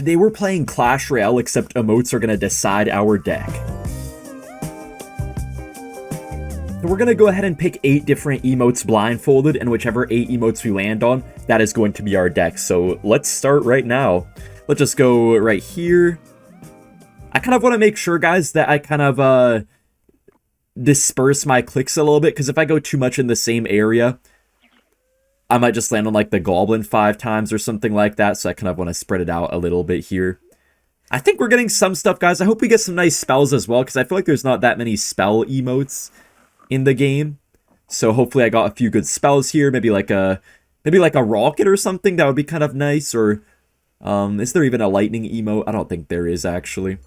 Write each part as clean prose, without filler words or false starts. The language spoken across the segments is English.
Today we're playing Clash Royale, except emotes are going to decide our deck. So we're going to go ahead and pick 8 different emotes blindfolded, and whichever 8 emotes we land on, that is going to be our deck. So let's start right now. Let's just go right here. I kind of want to make sure, guys, that I kind of disperse my clicks a little bit, because if I go too much in the same area, I might just land on like the Goblin 5 times or something like that, so I kind of want to spread it out a little bit here. I think we're getting some stuff, guys. I hope we get some nice spells as well, because I feel like there's not that many spell emotes in the game. So hopefully I got a few good spells here, maybe like a rocket or something. That would be kind of nice. Or is there even a lightning emote? I don't think there is, actually.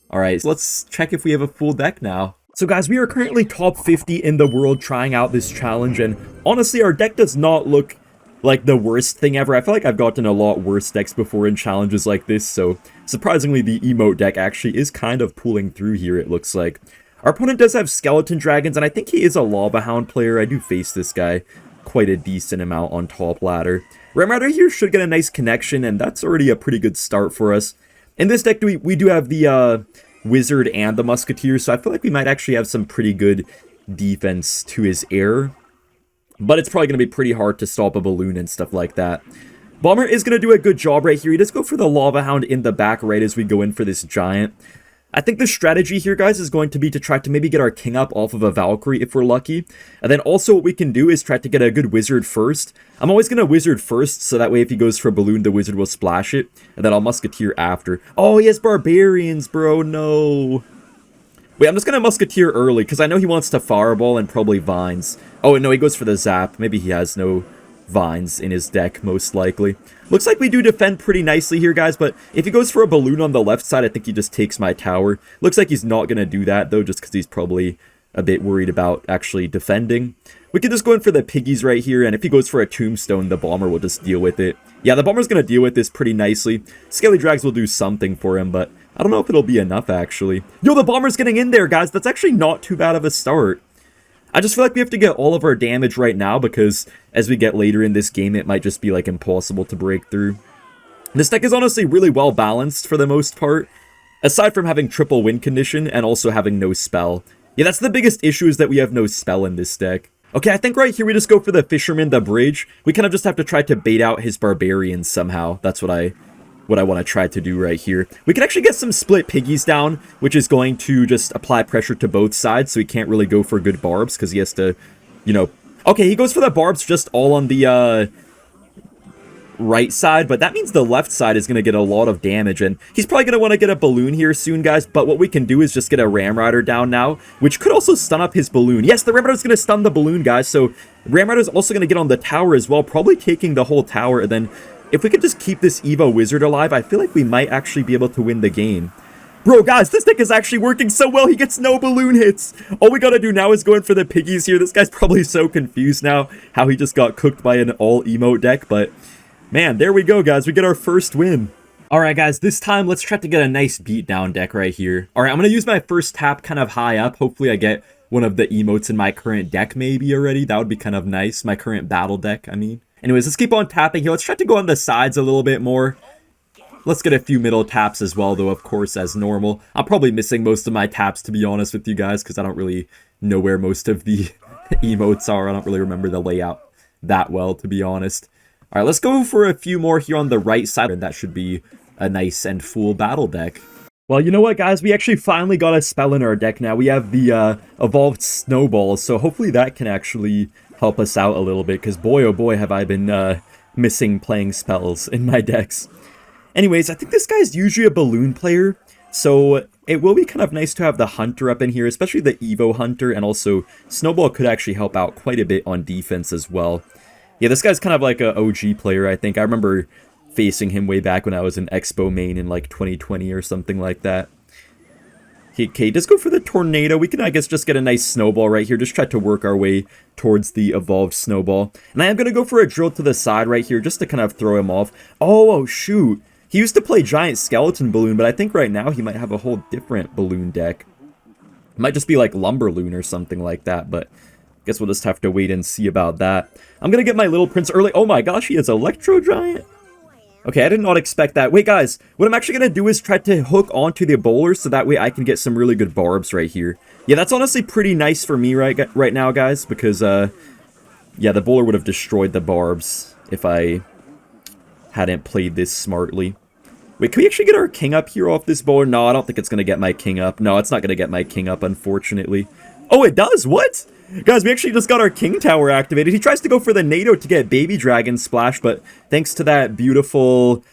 Alright, so let's check if we have a full deck now. So guys, we are currently top 50 in the world trying out this challenge, and honestly, our deck does not look like the worst thing ever. I feel like I've gotten a lot worse decks before in challenges like this, so surprisingly, the emote deck actually is kind of pulling through here, it looks like. Our opponent does have skeleton dragons, and I think he is a lava hound player. I do face this guy quite a decent amount on top ladder. Ramrider here should get a nice connection, and that's already a pretty good start for us. In this deck, we do have the Wizard and the Musketeer, so I feel like we might actually have some pretty good defense to his air. But it's probably going to be pretty hard to stop a balloon and stuff like that. Bomber is going to do a good job right here. He does go for the Lava Hound in the back right as we go in for this Giant. I think the strategy here, guys, is going to be to try to maybe get our King up off of a Valkyrie if we're lucky. And then also what we can do is try to get a good Wizard first. I'm always going to Wizard first, so that way if he goes for a balloon, the Wizard will splash it. And then I'll Musketeer after. Oh, he has Barbarians, bro. No. Wait, I'm just going to Musketeer early, because I know he wants to Fireball and probably Vines. Oh, no, he goes for the Zap. Maybe he has no Vines in his deck, most likely. Looks like we do defend pretty nicely here, guys, but if he goes for a balloon on the left side, I think he just takes my tower. Looks like he's not going to do that, though, just because he's probably a bit worried about actually defending. We can just go in for the piggies right here, and if he goes for a tombstone, the bomber will just deal with it. Yeah, the bomber's going to deal with this pretty nicely. Skelly Drags will do something for him, but I don't know if it'll be enough, actually. Yo, the bomber's getting in there, guys. That's actually not too bad of a start. I just feel like we have to get all of our damage right now, because as we get later in this game, it might just be like impossible to break through. This deck is honestly really well balanced for the most part, aside from having triple win condition and also having no spell. Yeah, that's the biggest issue, is that we have no spell in this deck. Okay, I think right here we just go for the Fisherman, the Bridge. We kind of just have to try to bait out his Barbarians somehow. That's what I want to try to do right here. We can actually get some split piggies down, which is going to just apply pressure to both sides, so he can't really go for good barbs, because he has to, you know... Okay, he goes for the barbs just all on the right side, but that means the left side is going to get a lot of damage, and he's probably going to want to get a balloon here soon, guys, but what we can do is just get a Ramrider down now, which could also stun up his balloon. Yes, the Ramrider is going to stun the balloon, guys, so Ramrider is also going to get on the tower as well, probably taking the whole tower, and then if we could just keep this Evo Wizard alive, I feel like we might actually be able to win the game. Bro, guys, this deck is actually working so well. He gets no balloon hits. All we gotta do now is go in for the piggies here. This guy's probably so confused now how he just got cooked by an all-emote deck. But, man, there we go, guys. We get our first win. Alright, guys, this time, let's try to get a nice beatdown deck right here. Alright, I'm gonna use my first tap kind of high up. Hopefully I get one of the emotes in my current deck maybe already. That would be kind of nice. My current battle deck, I mean. Anyways, let's keep on tapping here. Let's try to go on the sides a little bit more. Let's get a few middle taps as well, though, of course, as normal. I'm probably missing most of my taps, to be honest with you guys, because I don't really know where most of the emotes are. I don't really remember the layout that well, to be honest. All right, let's go for a few more here on the right side, and that should be a nice and full battle deck. Well, you know what, guys? We actually finally got a spell in our deck now. We have the Evolved Snowball, so hopefully that can actually help us out a little bit, because boy, oh boy, have I been missing playing spells in my decks. Anyways, I think this guy's usually a balloon player, so it will be kind of nice to have the Hunter up in here, especially the Evo Hunter, and also Snowball could actually help out quite a bit on defense as well. Yeah, this guy's kind of like an OG player, I think. I remember facing him way back when I was an Xbow main in like 2020 or something like that. Okay, just go for the Tornado. We can, I guess, just get a nice Snowball right here. Just try to work our way towards the Evolved Snowball. And I am going to go for a Drill to the side right here, just to kind of throw him off. Oh, shoot. He used to play Giant Skeleton Balloon, but I think right now he might have a whole different balloon deck. It might just be like Lumberloon or something like that, but I guess we'll just have to wait and see about that. I'm going to get my Little Prince early. Oh my gosh, he has Electro Giant. Okay, I did not expect that. Wait, guys, what I'm actually going to do is try to hook onto the bowler so that way I can get some really good barbs right here. Yeah, that's honestly pretty nice for me right now, guys, because, yeah, the bowler would have destroyed the barbs if I hadn't played this smartly. Wait, can we actually get our king up here off this bowler? No, I don't think it's going to get my king up. No, it's not going to get my king up, unfortunately. Oh, it does? What? Guys, we actually just got our king tower activated. He tries to go for the NATO to get baby dragon splash, but thanks to that beautiful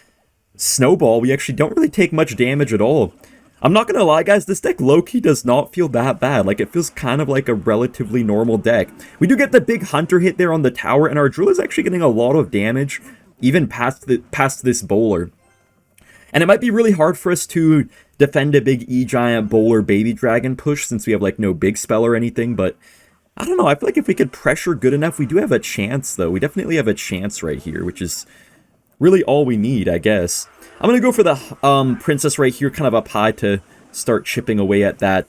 snowball, we actually don't really take much damage at all. I'm not gonna lie, guys, this deck low-key does not feel that bad. Like, it feels kind of like a relatively normal deck. We do get the big hunter hit there on the tower, and our drill is actually getting a lot of damage, even past this bowler. And it might be really hard for us to defend a big E-Giant bowler baby dragon push since we have, like, no big spell or anything, but I don't know, I feel like if we could pressure good enough, we do have a chance, though. We definitely have a chance right here, which is really all we need, I guess. I'm going to go for the princess right here, kind of up high to start chipping away at that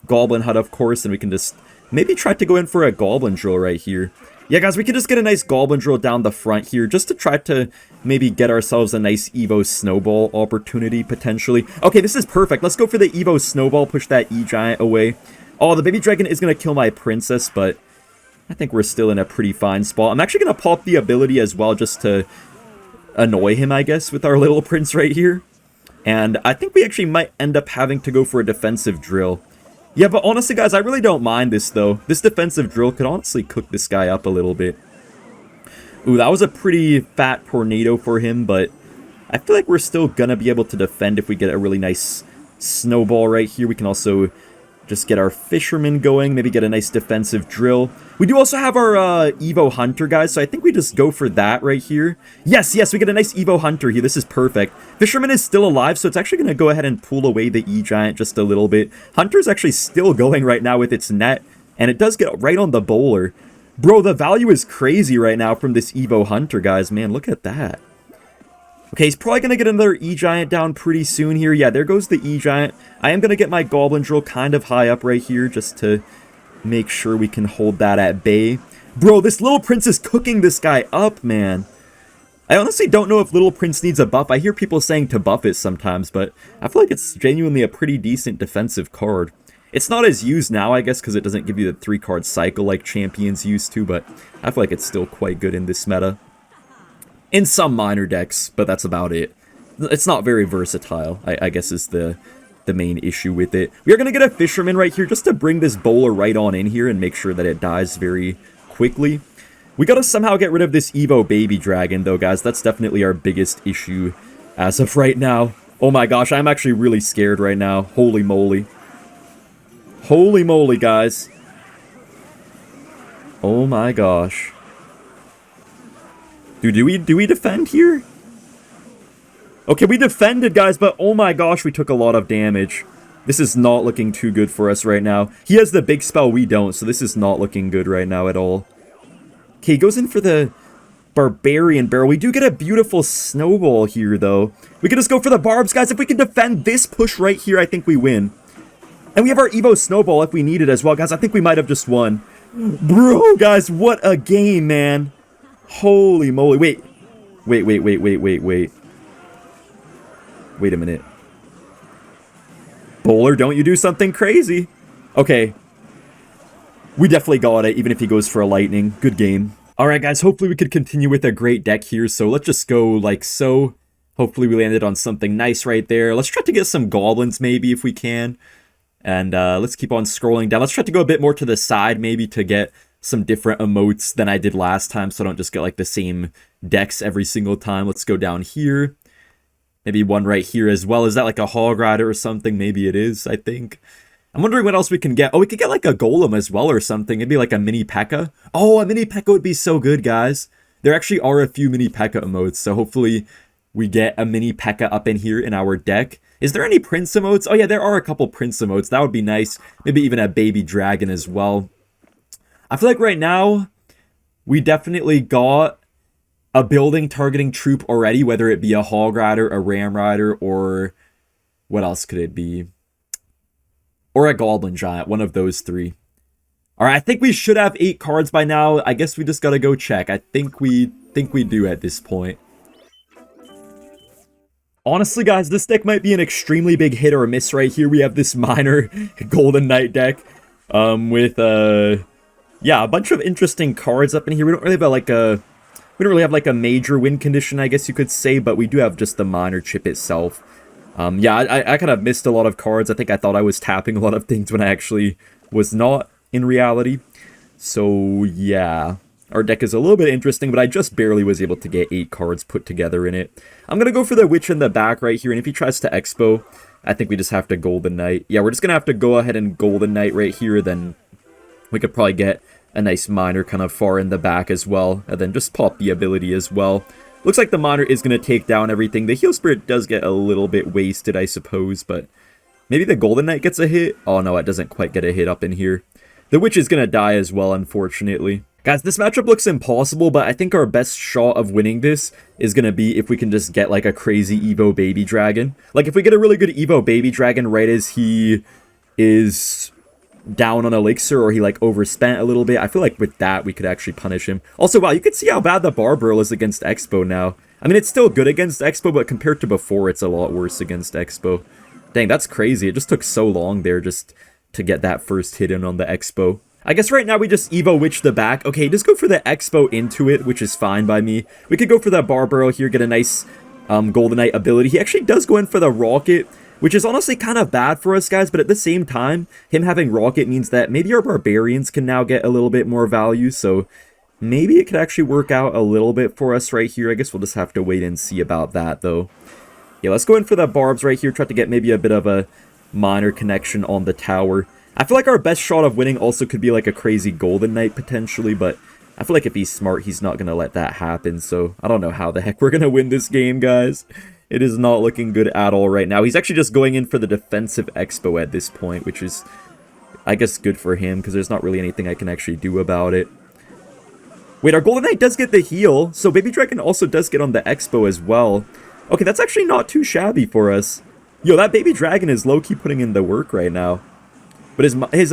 goblin hut, of course, and we can just maybe try to go in for a goblin drill right here. Yeah, guys, we could just get a nice goblin drill down the front here, just to try to maybe get ourselves a nice Evo snowball opportunity, potentially. Okay, this is perfect. Let's go for the Evo snowball, push that E-Giant away. Oh, the baby dragon is going to kill my princess, but I think we're still in a pretty fine spot. I'm actually going to pop the ability as well just to annoy him, I guess, with our little prince right here. And I think we actually might end up having to go for a defensive drill. Yeah, but honestly, guys, I really don't mind this, though. This defensive drill could honestly cook this guy up a little bit. Ooh, that was a pretty fat tornado for him, but I feel like we're still going to be able to defend if we get a really nice snowball right here. We can also just get our fisherman going, maybe get a nice defensive drill. We do also have our Evo Hunter, guys, so I think we just go for that right here. Yes, we get a nice Evo Hunter here. This is perfect. Fisherman is still alive, so it's actually going to go ahead and pull away the E-Giant just a little bit. Hunter's actually still going right now with its net, and it does get right on the bowler. Bro, the value is crazy right now from this Evo Hunter, guys. Man, look at that. Okay, he's probably going to get another E-Giant down pretty soon here. Yeah, there goes the E-Giant. I am going to get my Goblin Drill kind of high up right here just to make sure we can hold that at bay. Bro, this Little Prince is cooking this guy up, man. I honestly don't know if Little Prince needs a buff. I hear people saying to buff it sometimes, but I feel like it's genuinely a pretty decent defensive card. It's not as used now, I guess, because it doesn't give you the 3-card cycle like Champions used to, but I feel like it's still quite good in this meta. In some minor decks, but that's about it. It's not very versatile, I guess is the main issue with it. We are going to get a Fisherman right here just to bring this bowler right on in here and make sure that it dies very quickly. We got to somehow get rid of this Evo Baby Dragon, though, guys. That's definitely our biggest issue as of right now. Oh my gosh, I'm actually really scared right now. Holy moly. Holy moly, guys. Oh my gosh. Dude, do we defend here? Okay, we defended, guys, but oh my gosh, we took a lot of damage. This is not looking too good for us right now. He has the big spell, we don't, so this is not looking good right now at all. Okay, he goes in for the Barbarian Barrel. We do get a beautiful snowball here, though. We can just go for the barbs, guys. If we can defend this push right here, I think we win. And we have our Evo Snowball if we need it as well, guys. I think we might have just won. Bro, guys, what a game, man. Holy moly. Wait. Wait a minute. Bowler, don't you do something crazy. Okay. We definitely got it, even if he goes for a lightning. Good game. Alright, guys, hopefully we could continue with a great deck here. So let's just go like so. Hopefully we landed on something nice right there. Let's try to get some goblins maybe if we can. And let's keep on scrolling down. Let's try to go a bit more to the side maybe to get some different emotes than I did last time, so I don't just get like the same decks every single time. Let's go down here. Maybe one right here as well. Is that like a Hog Rider or something? Maybe it is, I think. I'm wondering what else we can get. Oh, we could get like a Golem as well or something. It'd be like a mini Pekka. Oh, a mini Pekka would be so good, guys. There actually are a few mini Pekka emotes, so hopefully we get a mini Pekka up in here in our deck. Is there any Prince emotes? Oh yeah, there are a couple Prince emotes. That would be nice. Maybe even a Baby Dragon as well. I feel like right now, we definitely got a building targeting troop already, whether it be a Hog Rider, a Ram Rider, or what else could it be? Or a Goblin Giant, one of those three. Alright, I think we should have 8 cards by now. I guess we just gotta go check. I think we do at this point. Honestly, guys, this deck might be an extremely big hit or a miss right here. We have this minor Golden Knight deck with, yeah, a bunch of interesting cards up in here. We don't really have like a major win condition, I guess you could say, but we do have just the minor chip itself. Yeah, I kind of missed a lot of cards. I think I thought I was tapping a lot of things when I actually was not in reality. So, yeah. Our deck is a little bit interesting, but I just barely was able to get 8 cards put together in it. I'm going to go for the Witch in the back right here, and if he tries to Xbow, I think we just have to Golden Knight. Yeah, we're just going to have to go ahead and Golden Knight right here, then we could probably get a nice minor kind of far in the back as well, and then just pop the ability as well. Looks like the minor is going to take down everything. The Heal Spirit does get a little bit wasted, I suppose, but maybe the Golden Knight gets a hit? Oh no, it doesn't quite get a hit up in here. The Witch is going to die as well, unfortunately. Guys, this matchup looks impossible, but I think our best shot of winning this is going to be if we can just get, like, a crazy Evo Baby Dragon. Like, if we get a really good Evo Baby Dragon right as he is down on Elixir, or he, like, overspent a little bit, I feel like with that, we could actually punish him. Also, wow, you can see how bad the Barbarrel is against Xbow now. I mean, it's still good against Xbow, but compared to before, it's a lot worse against Xbow. Dang, that's crazy. It just took so long there just to get that first hit in on the Xbow. I guess right now we just Evo Witch the back. Okay, just go for the Xbow into it, which is fine by me. We could go for that Barbarrel here, get a nice Golden Knight ability. He actually does go in for the Rocket, which is honestly kind of bad for us, guys, but at the same time, him having Rocket means that maybe our Barbarians can now get a little bit more value, so maybe it could actually work out a little bit for us right here. I guess we'll just have to wait and see about that, though. Yeah, let's go in for the Barbs right here, try to get maybe a bit of a minor connection on the tower. I feel like our best shot of winning also could be like a crazy Golden Knight potentially, but I feel like if he's smart, he's not going to let that happen, so I don't know how the heck we're going to win this game, guys. It is not looking good at all right now. He's actually just going in for the defensive Xbow at this point, which is, I guess, good for him, because there's not really anything I can actually do about it. Wait, our Golden Knight does get the heal, so Baby Dragon also does get on the Xbow as well. Okay, that's actually not too shabby for us. Yo, that Baby Dragon is low-key putting in the work right now. But his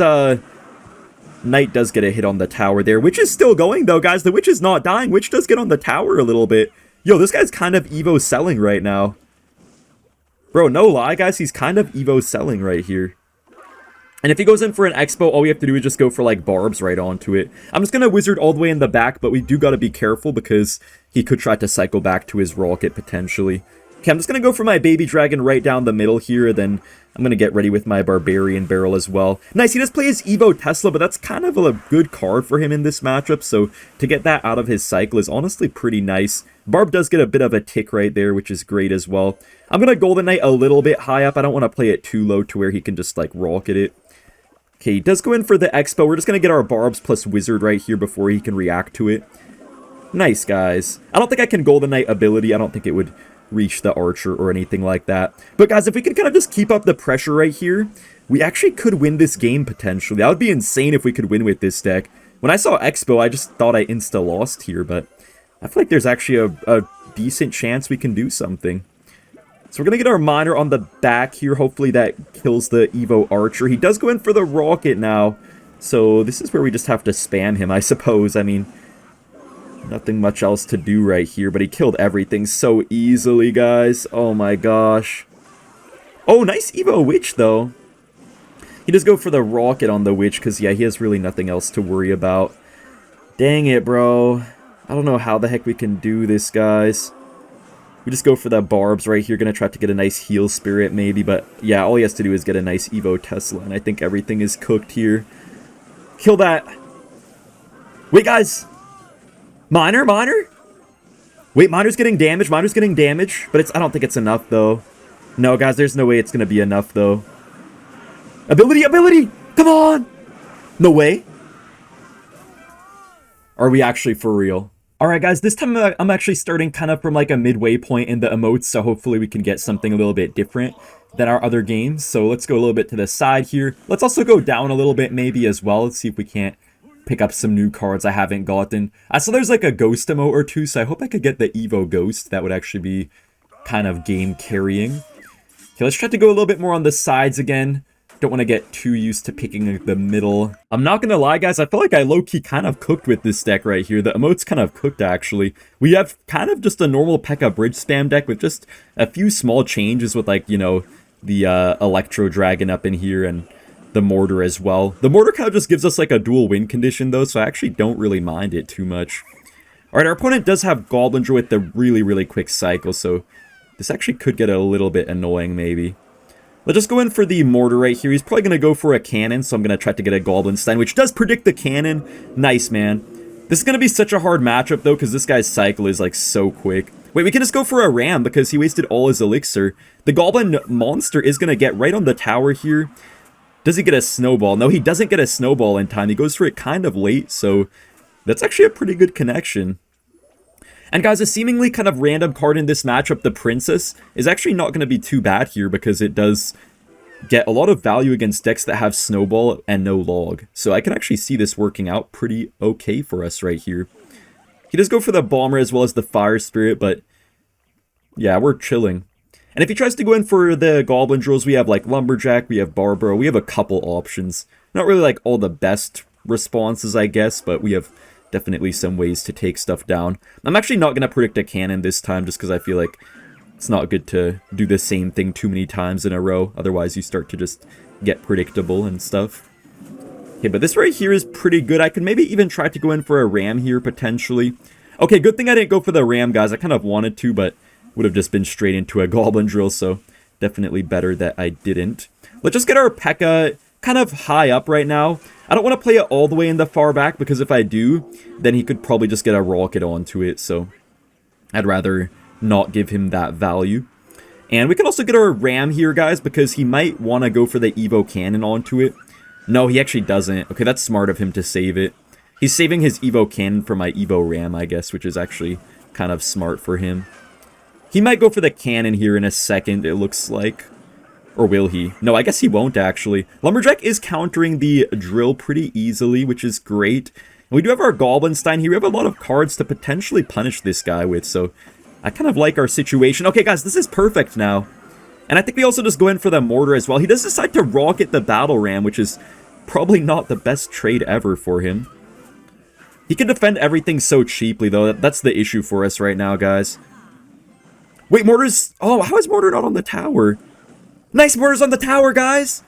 Knight does get a hit on the tower there. Witch is still going, though, guys. The Witch is not dying. Witch does get on the tower a little bit. Yo, this guy's kind of Evo selling right now. Bro, no lie, guys. He's kind of Evo selling right here. And if he goes in for an Xbow, all we have to do is just go for, like, Barbs right onto it. I'm just going to Wizard all the way in the back, but we do got to be careful because he could try to cycle back to his Rocket, potentially. Okay, I'm just going to go for my Baby Dragon right down the middle here, then I'm going to get ready with my Barbarian Barrel as well. Nice, he does play his Evo Tesla, but that's kind of a good card for him in this matchup, so to get that out of his cycle is honestly pretty nice. Barb does get a bit of a tick right there, which is great as well. I'm going to Golden Knight a little bit high up. I don't want to play it too low to where he can just, like, rocket it. Okay, he does go in for the Xbow. We're just going to get our Barbs plus Wizard right here before he can react to it. Nice, guys. I don't think I can Golden Knight ability. I don't think it would reach the Archer or anything like that. But guys, if we can kind of just keep up the pressure right here, we actually could win this game potentially. That would be insane if we could win with this deck. When I saw Xbow, I just thought I insta-lost here, but I feel like there's actually a decent chance we can do something. So we're going to get our Miner on the back here. Hopefully that kills the Evo Archer. He does go in for the Rocket now. So this is where we just have to spam him, I suppose. I mean, nothing much else to do right here, but he killed everything so easily, guys. Oh my gosh. Oh, nice Evo Witch, though. He does go for the Rocket on the Witch, because, yeah, he has really nothing else to worry about. Dang it, bro. I don't know how the heck we can do this, guys. We just go for the Barbs right here. Gonna try to get a nice Heal Spirit, maybe, but, yeah, all he has to do is get a nice Evo Tesla, and I think everything is cooked here. Kill that. Wait, guys. Miner? Wait, Miner's getting damage, but I don't think it's enough, though. No, guys, there's no way it's gonna be enough, though. Ability! Come on! No way. Are we actually for real? Alright, guys, this time I'm actually starting kind of from, like, a midway point in the emotes, so hopefully we can get something a little bit different than our other games. So let's go a little bit to the side here. Let's also go down a little bit, maybe, as well. Let's see if we can't pick up some new cards I haven't gotten. I saw there's like a Ghost emote or two, so I hope I could get the Evo Ghost. That would actually be kind of game carrying. Okay, let's try to go a little bit more on the sides again. Don't want to get too used to picking the middle. I'm not gonna lie, guys, I feel like I low-key kind of cooked with this deck right here. The emotes kind of cooked, actually. We have kind of just a normal Pekka bridge spam deck with just a few small changes with, like, you know, the Electro Dragon up in here and the Mortar as well. The Mortar kind of just gives us, like, a dual win condition, though, so I actually don't really mind it too much. Alright, our opponent does have Goblinger with the really, really quick cycle, so this actually could get a little bit annoying, maybe. Let's just go in for the Mortar right here. He's probably going to go for a Cannon, so I'm going to try to get a Goblinstein, which does predict the Cannon. Nice, man. This is going to be such a hard matchup, though, because this guy's cycle is, like, so quick. Wait, we can just go for a Ram, because he wasted all his Elixir. The Goblin Monster is going to get right on the tower here. Does he get a Snowball? No, he doesn't get a Snowball in time. He goes for it kind of late, so that's actually a pretty good connection. And guys, a seemingly kind of random card in this matchup, the Princess, is actually not going to be too bad here because it does get a lot of value against decks that have Snowball and no Log. So I can actually see this working out pretty okay for us right here. He does go for the Bomber as well as the Fire Spirit, but yeah, we're chilling. And if he tries to go in for the Goblin Drills, we have like Lumberjack, we have Barbaro, we have a couple options. Not really like all the best responses, I guess, but we have definitely some ways to take stuff down. I'm actually not going to predict a Cannon this time just because I feel like it's not good to do the same thing too many times in a row. Otherwise, you start to just get predictable and stuff. Okay, but this right here is pretty good. I could maybe even try to go in for a Ram here, potentially. Okay, good thing I didn't go for the Ram, guys. I kind of wanted to, but would have just been straight into a Goblin Drill, so definitely better that I didn't. Let's just get our Pekka kind of high up right now. I don't want to play it all the way in the far back, because if I do, then he could probably just get a rocket onto it, so I'd rather not give him that value. And we can also get our Ram here, guys, because he might want to go for the Evo Cannon onto it. No, he actually doesn't. Okay, that's smart of him to save it. He's saving his Evo Cannon for my Evo Ram, I guess, which is actually kind of smart for him. He might go for the Cannon here in a second, it looks like. Or will he? No, I guess he won't, actually. Lumberjack is countering the Drill pretty easily, which is great. And we do have our Goblinstein here. We have a lot of cards to potentially punish this guy with, so I kind of like our situation. Okay, guys, this is perfect now. And I think we also just go in for the Mortar as well. He does decide to rocket the Battle Ram, which is probably not the best trade ever for him. He can defend everything so cheaply, though. That's the issue for us right now, guys. Wait, Mortar's... Oh, how is Mortar not on the tower? Nice, Mortar's on the tower, guys!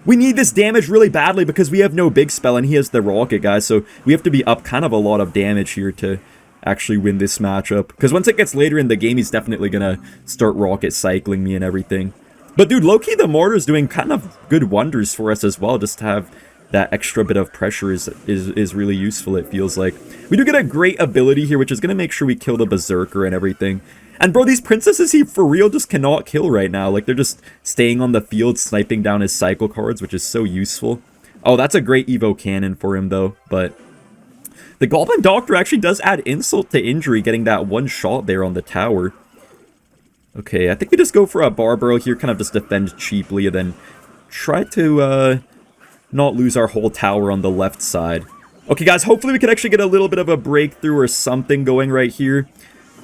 We need this damage really badly because we have no big spell and he has the rocket, guys. So we have to be up kind of a lot of damage here to actually win this matchup. Because once it gets later in the game, he's definitely going to start rocket cycling me and everything. But dude, low-key, the Mortar's doing kind of good wonders for us as well. Just to have that extra bit of pressure is really useful, it feels like. We do get a great ability here, which is going to make sure we kill the Berserker and everything. And bro, these princesses he for real just cannot kill right now. Like, they're just staying on the field, sniping down his cycle cards, which is so useful. Oh, that's a great Evo Cannon for him, though. But the Goblin Doctor actually does add insult to injury, getting that one shot there on the tower. Okay, I think we just go for a Barbaro here, kind of just defend cheaply, and then try to not lose our whole tower on the left side. Okay, guys, hopefully we can actually get a little bit of a breakthrough or something going right here.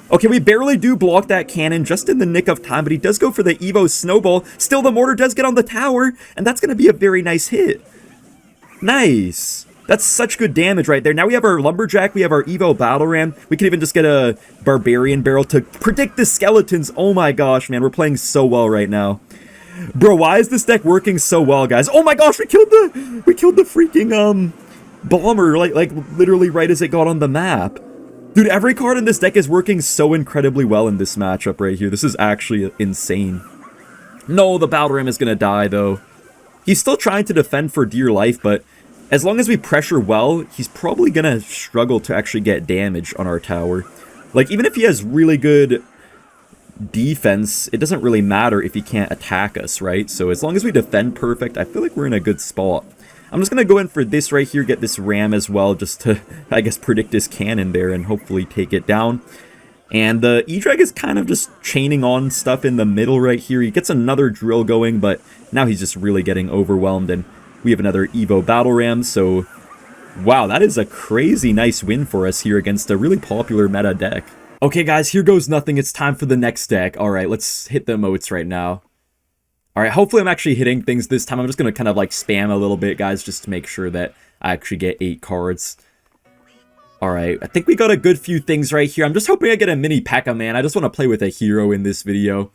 Okay, we barely do block that cannon just in the nick of time, but he does go for the Evo Snowball. Still, the Mortar does get on the tower, and that's going to be a very nice hit. Nice. That's such good damage right there. Now we have our Lumberjack, we have our Evo Battle Ram. We can even just get a Barbarian Barrel to predict the skeletons. Oh my gosh, man, we're playing so well right now. Bro, why is this deck working so well, guys? Oh my gosh, we killed the freaking Bomber, like literally right as it got on the map. Dude, every card in this deck is working so incredibly well in this matchup right here. This is actually insane. No, the Battle Ram is going to die, though. He's still trying to defend for dear life, but as long as we pressure well, he's probably going to struggle to actually get damage on our tower. Like, even if he has really good defense, it doesn't really matter if he can't attack us, right? So as long as we defend perfect, I feel like we're in a good spot. I'm just going to go in for this right here, get this Ram as well, just to, I guess, predict his cannon there and hopefully take it down. And the E-Drag is kind of just chaining on stuff in the middle right here. He gets another drill going, but now he's just really getting overwhelmed. And we have another Evo Battle Ram, so wow, that is a crazy nice win for us here against a really popular meta deck. Okay, guys, here goes nothing. It's time for the next deck. All right, let's hit the emotes right now. All right, hopefully I'm actually hitting things this time. I'm just going to kind of like spam a little bit, guys, just to make sure that I actually get 8 cards. All right, I think we got a good few things right here. I'm just hoping I get a mini Pekka, man. I just want to play with a hero in this video.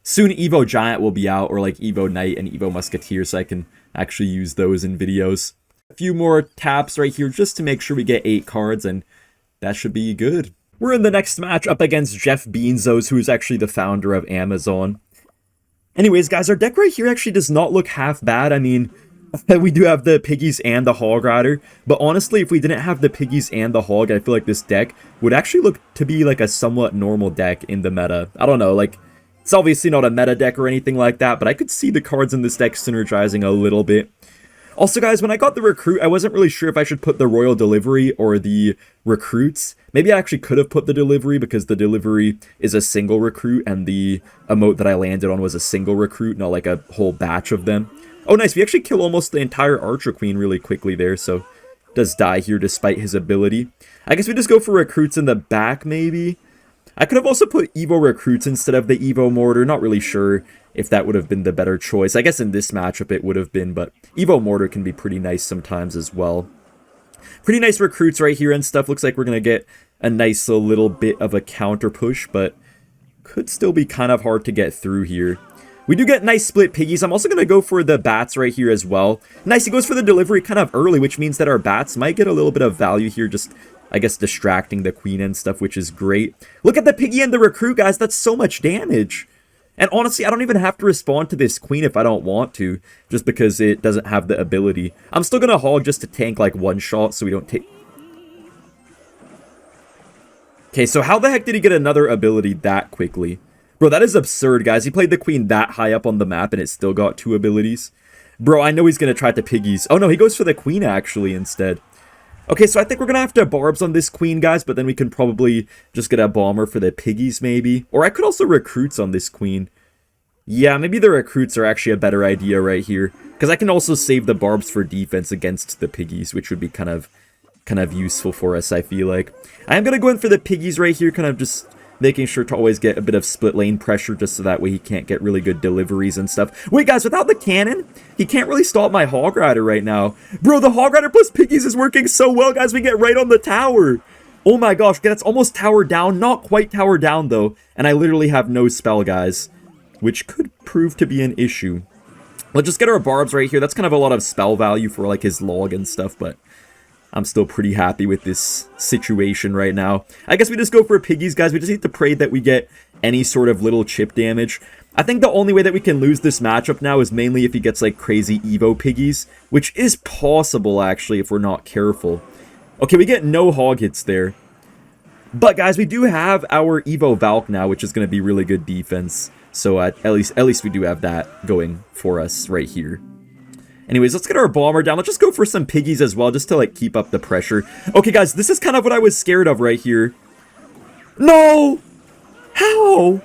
Soon Evo Giant will be out, or like Evo Knight and Evo Musketeer, so I can actually use those in videos. A few more taps right here just to make sure we get 8 cards, and that should be good. We're in the next match up against Jeff Bezos, who's actually the founder of Amazon. Anyways, guys, our deck right here actually does not look half bad. I mean, we do have the Piggies and the Hog Rider, but honestly, if we didn't have the Piggies and the Hog, I feel like this deck would actually look to be like a somewhat normal deck in the meta. I don't know, like, it's obviously not a meta deck or anything like that, but I could see the cards in this deck synergizing a little bit. Also, guys, when I got the Recruit, I wasn't really sure if I should put the Royal Delivery or the Recruits. Maybe I actually could have put the Delivery because the Delivery is a single Recruit and the emote that I landed on was a single Recruit, not like a whole batch of them. Oh, nice. We actually kill almost the entire Archer Queen really quickly there, so does die here despite his ability. I guess we just go for Recruits in the back, maybe. I could have also put Evo Recruits instead of the Evo Mortar. Not really sure if that would have been the better choice. I guess in this matchup it would have been, but Evo Mortar can be pretty nice sometimes as well. Pretty nice Recruits right here and stuff. Looks like we're going to get a nice little bit of a counter push, but could still be kind of hard to get through here. We do get nice split Piggies. I'm also going to go for the Bats right here as well. Nice, he goes for the Delivery kind of early, which means that our Bats might get a little bit of value here, just, I guess, distracting the Queen and stuff, which is great. Look at the Piggy and the Recruit, guys. That's so much damage. And honestly, I don't even have to respond to this Queen if I don't want to, just because it doesn't have the ability. I'm still going to Hog just to tank like one shot so we don't take... Okay, so how the heck did he get another ability that quickly? Bro, that is absurd, guys. He played the Queen that high up on the map and it still got 2 abilities. Bro, I know he's going to try to Piggies. Oh no, he goes for the Queen actually instead. Okay, so I think we're going to have to Barbs on this Queen, guys, but then we can probably just get a Bomber for the Piggies, maybe. Or I could also Recruits on this Queen. Yeah, maybe the Recruits are actually a better idea right here. Because I can also save the Barbs for defense against the Piggies, which would be kind of useful for us, I feel like. I am going to go in for the Piggies right here, kind of just making sure to always get a bit of split lane pressure just so that way he can't get really good deliveries and stuff. Wait, guys, without the cannon, he can't really stop my Hog Rider right now. Bro, the Hog Rider plus Piggies is working so well, guys. We get right on the tower. Oh my gosh, that's almost tower down. Not quite tower down, though. And I literally have no spell, guys, which could prove to be an issue. Let's just get our Barbs right here. That's kind of a lot of spell value for, like, his log and stuff, but I'm still pretty happy with this situation right now. I guess we just go for Piggies, guys. We just need to pray that we get any sort of little chip damage. I think the only way that we can lose this matchup now is mainly if he gets, like, crazy Evo Piggies, which is possible, actually, if we're not careful. Okay, we get no Hog hits there. But, guys, we do have our Evo Valk now, which is going to be really good defense. So, at least we do have that going for us right here. Anyways, let's get our Bomber down. Let's just go for some Piggies as well, just to, like, keep up the pressure. Okay, guys, this is kind of what I was scared of right here. No! How?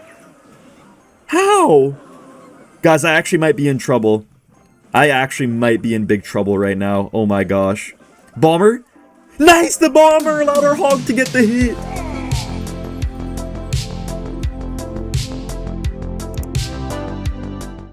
How? Guys, I actually might be in trouble. I actually might be in big trouble right now. Oh my gosh. Bomber? Nice! The Bomber allowed our Hog to get the hit!